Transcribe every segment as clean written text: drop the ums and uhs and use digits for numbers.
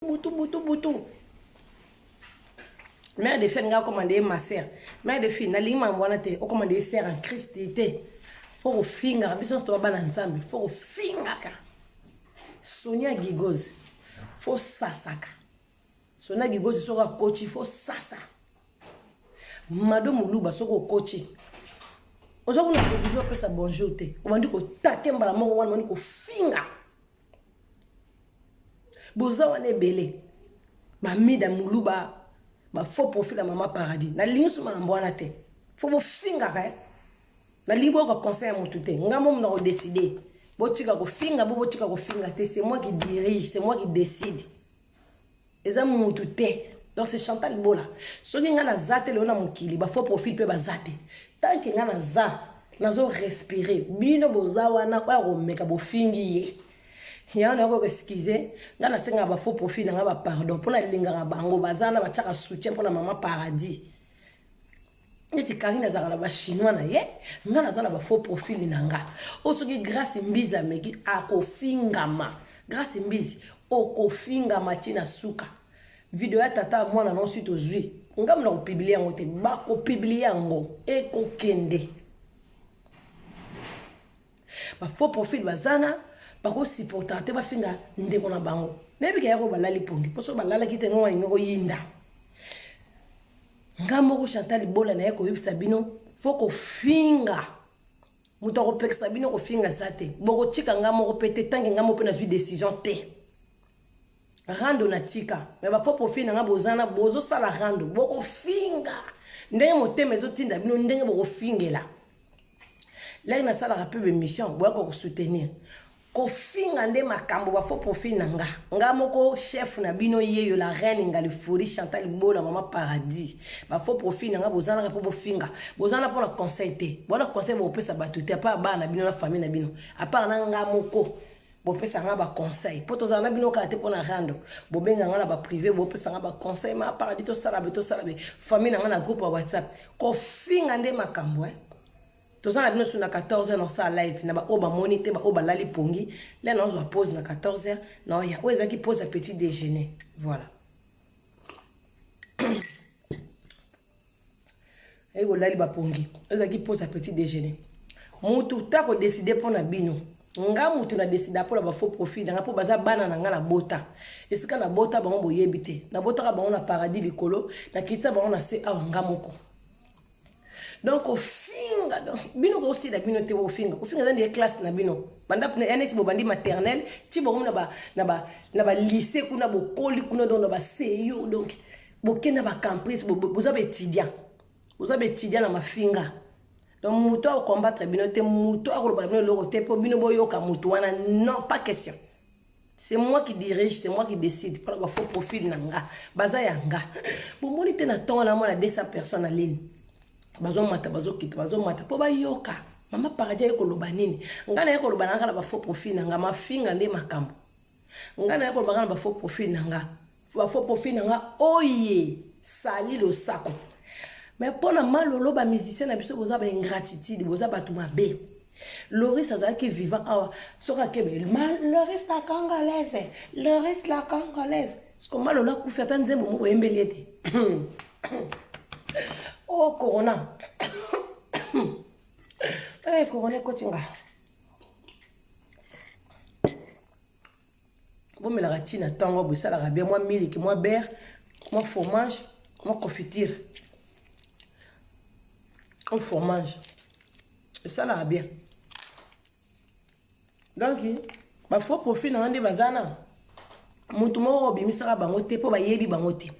butu. Mère de filles n'a commandé ma sœur. Mère de filles n'a lima mwanate o commandé sœur en Christ était. Faut finga biso sto bana ensemble. Faut finga ka. Sonia Gigoz. Faut sasaka. Sonia Gigoz sera coach, faut sasa. Madame Luba soko coach. Ozo kuna obligé pesa bonjour te. On dit ko takemba la mo wana ko finga. Boza wane belé. Ba mida muluba ba faux profil à maman paradis. Na ligne sur ma mbwana te. Faut bo finga ka. Na libo ko conseil mon tout te. Ngamo mna ko décider. Bo tika ko finga, bo tika ko finga te, c'est moi qui dirige, c'est moi qui décide. Eza mon tout te. Donc c'est Chantal Bola. Soki nga na zate le na mukili, ba faux profil pe ba zate. Tant que nga na za, nazo respirer. Bino boza wana kwa ko meka bo fingi ye. Ya na ko excuser, nga na senga ba faux profil nga ba pardon pona linga bango bazana ba tchaka soutien pona maman paradis. Neti Karine azala ba chinois na ye, nga na zala ba faux profil nanga. O soki grâce mbiza meki akofingama. Grâce mbizi okofingama tina suka. Video ya tata mwana non suite ozui. Nga mna ko publier yango te, ba ko publier yango e ko kende. Ba faux profil bazana ba ko supporter te ba finga ndeko na bango. Nebi ka yako balali pongi, poso balala kite ngwa ngoko yinda. Ngamo ko Chantal Bola na yako yebisa bino foko finga. Muto ko peksa bino ko finga zate. Boko tika ngamo ko pete tangi ngamo pe na vie décision te. Rando na tika. Mais ba fo profil na ngabozana bozo sala rando. Boko finga. Ndenge moteme zo tinda bino ndenge boko fingela. Là na sala rappel mission boko ko soutenir. Ko finga nde makambo ba fo profil nanga. Ngamoko chef na bino yeyo la reine ngalifuri Chantal Bola maman paradis. Ba fo profil nanga bozana ka po finga. Bozana pour la conseil te. Bona conseil bo pesa batuté pa ba na bino na famille na bino. A part na ngamoko bo pesa nga ba conseil. Po tozana bino ka te pona rando. Bo benga nga na ba privé bo pesa nga ba conseil ma paradis to sala be famille nanga na groupe WhatsApp. Ko finga nde makambo Tozana bino sur na 14h dans sa live na ba oba monite ba oba lali pongi là non je pose na 14h non ya oza qui pose un petit déjeuner voilà et o lali ba pongi oza qui pose un petit déjeuner mutu ta ko décider pour na bino nga mutu na décider pour ba faux profit nga po baza bana na nga na bota esika na bota ba ngo yebite na bota ka ba na paradis likolo na kitsa ba na se nga moko. Donc au finga donc bino ko aussi da bino te au finga dans des classes na bino banda na ene ti bo bandi maternelle ti bo na ba lycée kuna bo koli kuna donc na ba CIO donc bo kenda ba campus bo za étudiant na mafinga donc muto au combattre bino te muto a ko ba bino loko te po bino boyo ka muto wana non pas question. C'est moi qui dirige, c'est moi qui décide. Pour la faux profil nanga baza yanga bo monite na ton na moi 200 personnes en ligne. Bazo mata po ba yoka mama paradis yeko loba nini ngana yeko loba nanga ba faux profil nanga mafinga nde makambo ngana yeko loba ba faux profil nanga oye sali lo sako mais pona malolo ba musicien na biso boza ba ingratitude boza batu mabe Loris azaki vivant awa soka kebe Loris la congolaise ce que malolo ku fata nzembo mo embelete oh corona corona kotinga bon mais la ratine tango bo ça la bien moi milk moi beurre moi fromage moi confiture un fromage ça la bien donc ba faut profit na ndé bazana mutu mo bimisaka bango te po ba yebi bango te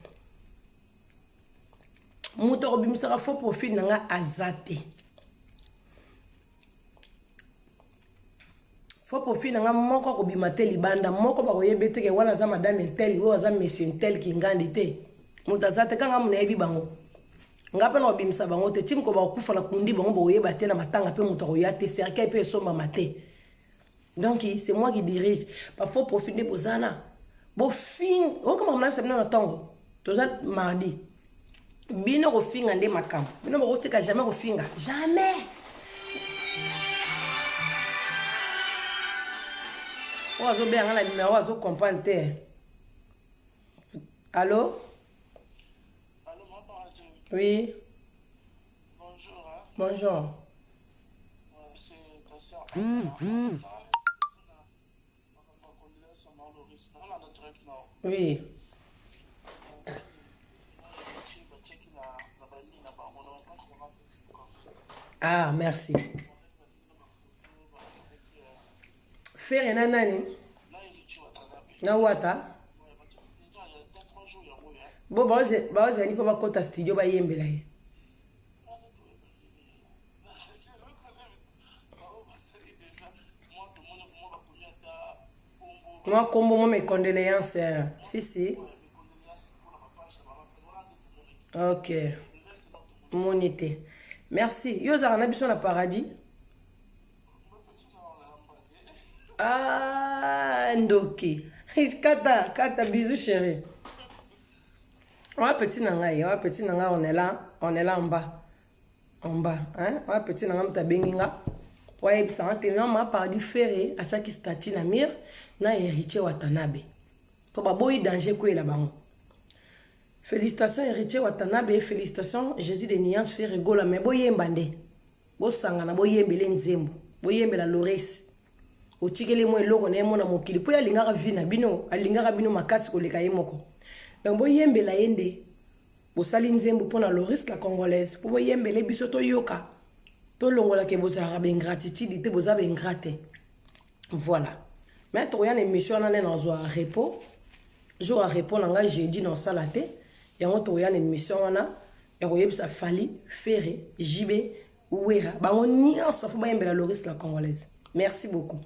muto bimisaka faux profil nanga azate faux profil nanga moko ko bimate libanda moko ba ko yebete ke wana za madame tel wo za monsieur tel ki ngandi te muto azate kanga muna yebi bango ngapa na bimisa bango te tim ko ba kufa na kundi bango bo yeba te na matanga pe muto ko yate cercle pe somba mate donc c'est moi qui dirige pas faux profil de bozana bo fin o comme on a ça na tongo toza mardi bino ko finga nde makam bino ko tika jamais ko finga jamais ozo be ngala numéro ozo comprendre te Allô? Allô, maman, Oui. bonjour. Hein. Bonjour. C'est ta soeur. Oui. Ah, merci. Faire un nani? Na wata? Bon, j'ai dit pas kota studio ba yembela ye. Moi, combo, moi, mes condoléances. Si, si. Ok. Monité. Merci. Yo, ça en a besoin de paradis. Ah, Ndoki. Kata, bisous, chérie. Ouais, petit nangai, on est là en bas. En bas, hein? Ouais, petit nangai, m'ta benginga. Ouais, ça a été ma paradis ferré, à chaque statut na mire, na héritier Watanabe. Pour ba boy danger quoi là-bas. Félicitations héritier Watanabe, félicitations Jésus de Niance fait rigola mais boye mbande. Bo sangana boye mbele nzembo, boye mbela Lores. Otikele mo eloko na yemo na mokili po ya lingaka vina bino, alingaka bino makasi koleka yemoko. Donc boye mbela yende. Bo sali nzembo pona Lores la congolaise, po boye mbele biso to yoka. To longola ke bozara ben gratitude te boza ben grate. Voilà. Mais to yana émission na na zo repos. Jour à répondre nga jeudi dans salate. Yango to yana émission na ya koyebisa fali ferré jibe ouera. Ba on ni en safu ba yembela Lores la congolaise. Merci beaucoup.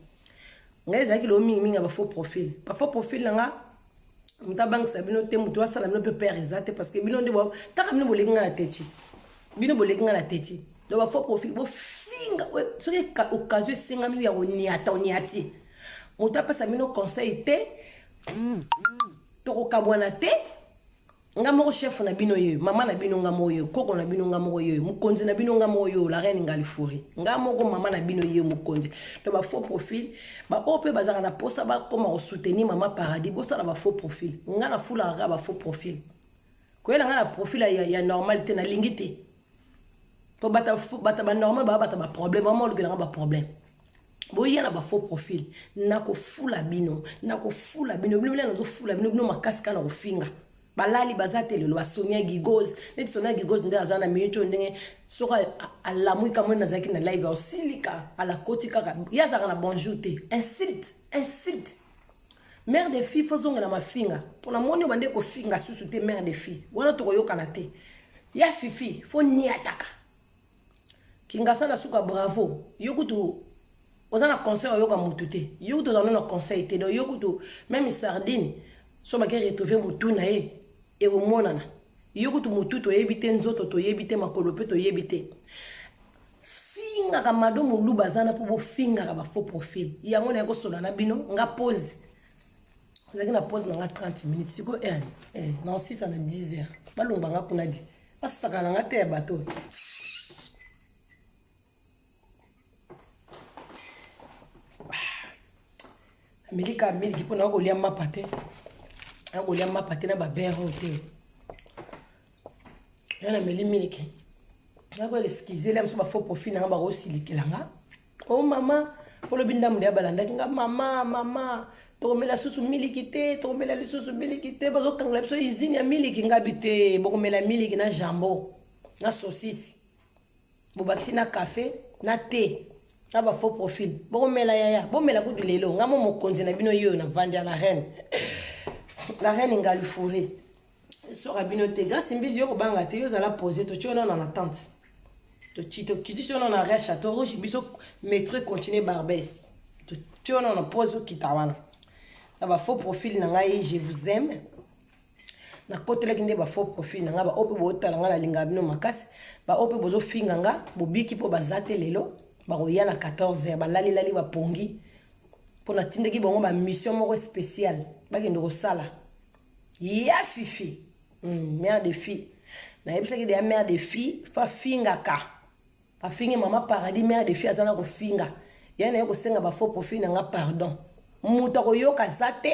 Nga zaki lo mingi ba faux profil. Ba faux profil nga mtabang sabino te mutu asala no pe père ezate parce que bino ndebo ta kamino bolenga na teti. Bino bolenga na teti. Donc ba faux profil bo finga so ke occasion singa mi ya oniata oniati. Mutu apesa bino conseil te to kabwana te. Nga moko chef na bino yo, mama na bino nga moyo, koko na bino nga moyo, mukonzi na bino nga moyo, la reine ngalifuri. Nga moko mama na bino yo mukonzi. To ba faux profil, ba ope bazaka na posa ba koma soutenir mama paradis, bo ça ba faux profil. Nga na fula nga ba faux profil. Ko ela nga na profil ya normalité na lingité. To bata ba normal ba problème, maman lu nga ba problème. Bo yana ba faux profil, nako fula bino, bino na zo fula bino makaska na ofinga. Balali bazate le lwa Sonia Gigoz net Sonia Gigoz nda azana minute ndenge soka alamu kama na zaki na live au silika ala koti kaka yazaka na bonjour te insulte mère de fille fozonga na mafinga pona moni bande ko finga susu te mère de fille wana to koyoka na te ya fifi fo ni ataka kinga sana suka bravo yokutu ozana conseil yoka mutu te yokutu na conseil te do yokutu même sardine so ba ke retrouver mutu na ye et au monana yokutu mutu to yebite nzoto to yebite makolope to yebite finga ka madomo luba zana po bo finga ka ba faux profil yango na ko sona na bino nga pause zaki na pause na nga 30 minutes siko non 6 na 10 heures balomba nga kuna di pasaka na nga te bato milika miliki pona ko lia mapate akolia mapate na ba bere hotel yana meli miliki nako excuse la mso ba faux profil na ba rosilikilanga oh mama polo binda mdia balanda nga mama to mela susu miliki te to mela susu miliki te ba zo kangla biso izini ya miliki ngabite boko mela miliki na jambo na saucisse bobakisi na café na thé na ba faux profil boko mela yaya bo mela kudu lelo ngamo mokonzi na bino yo na vandi la reine ngalifuri sera binote grâce mbizi yo kobanga te yo zala poser to tiona na attente to chito kiti tiona na re château rouge biso maître continuer barbès to tiona na pose kitawana na ba faux profil na ngai je vous aime na kotela kinde ba faux profil na nga ba ope bo tala nga la linga bino makasi ba ope bozo finga nga bobiki po bazate lelo ba roya na 14h ba lali ba pongi pour na tindeki bongo ba mission moko spéciale bakende ko sala ya fifi mère de fille na yebisa ki de mère de fille fa finga ka fa finga mama paradis mère de fille azana ko finga yana yoko senga ba faux profil nga pardon muta ko yoka zate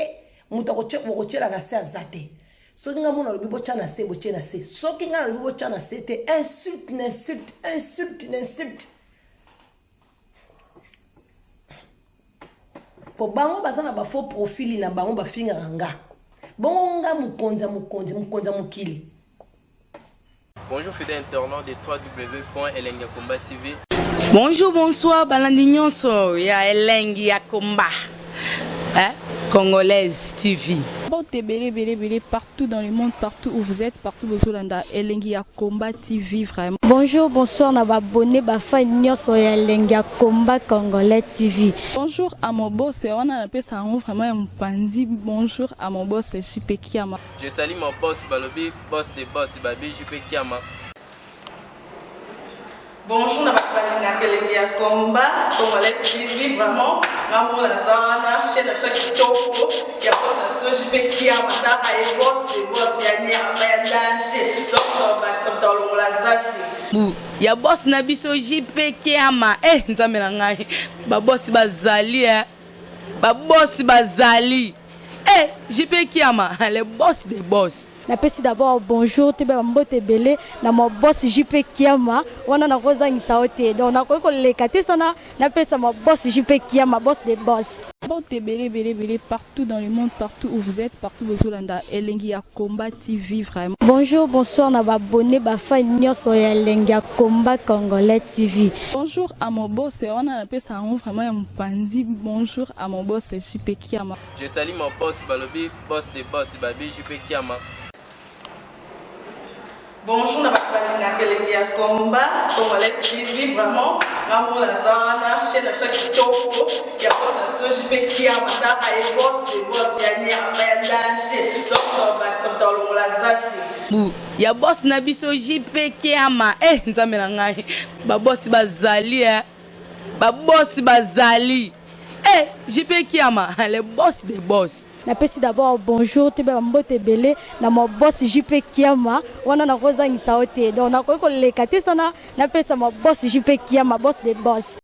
muta ko chela na sa zate soki nga mona lobi botia na se botie na se soki nga lobi botia na se te insulte n'insulte insulte n'insulte po bango baza na bafaux profili na bango bafingaka nga bongo nga mokonzi mokili. Bonjour fidèles internautes de www.elengiakomba TV. Bonjour, bonsoir, balandi nyonso ya Elengi ya Komba. Congolaise TV. Bon, t'es belé partout dans le monde, partout où vous êtes, partout où vous êtes, Elengi ya Komba TV, vraiment. Bonjour, bonsoir, na abonné bafa nyonso ya Elengi ya Komba Congolais TV. Bonjour à mon boss, on a appelé ça vraiment un pandi. Bonjour à mon boss, JP Kiama. Je salue mon boss Balobi, boss des boss Babi, JP Kiama. Bonjour, na Elengi ya Komba Congolais TV, vraiment. Maman la zana, chaîne de chaque kitoko, ya boss na JP Kiama, ta ay boss des boss ya ni ya danger. Donc ba samta lo la zaki. Ya boss na biso JP Kiama. Nzambe na ngai. Ba boss bazali ba boss bazali. JP Kiama, le boss des boss. Napesi d'abord bonjour te ba mbote belé na mo boss JP Kiama wana na kozangisa ote donc na ko lekate sana napesa mo boss JP Kiama boss des boss. Bon, t'es belé partout dans le monde, partout où vous êtes, partout où vous êtes, Elengi ya Komba TV, vraiment. Bonjour, bonsoir, na abonné bafa nyonso ya Elengi ya Komba Congolais TV. Bonjour à mon boss, on a appelé ça vraiment un pandi. Bonjour à mon boss, JP Kiama. Je salue mon boss Balobi, boss des boss Babi, JP Kiama. Bonjour, na Elengi ya Komba Congolais TV, vraiment. Maman la zana, chaîne de chaque kitoko, ya boss na JP Kiama, ta ay boss des boss ya ni ya danger. Donc ba samta lo la zaki. Ya boss na biso JP Kiama. Nzambe na ngai. Ba boss bazali ba boss bazali. JP Kiama, le boss des boss. Napesi d'abord bonjour te ba mbote belé na mo boss JP Kiama wana na kozangisa ote donc na ko lekate sana napesa mo boss JP Kiama boss des boss.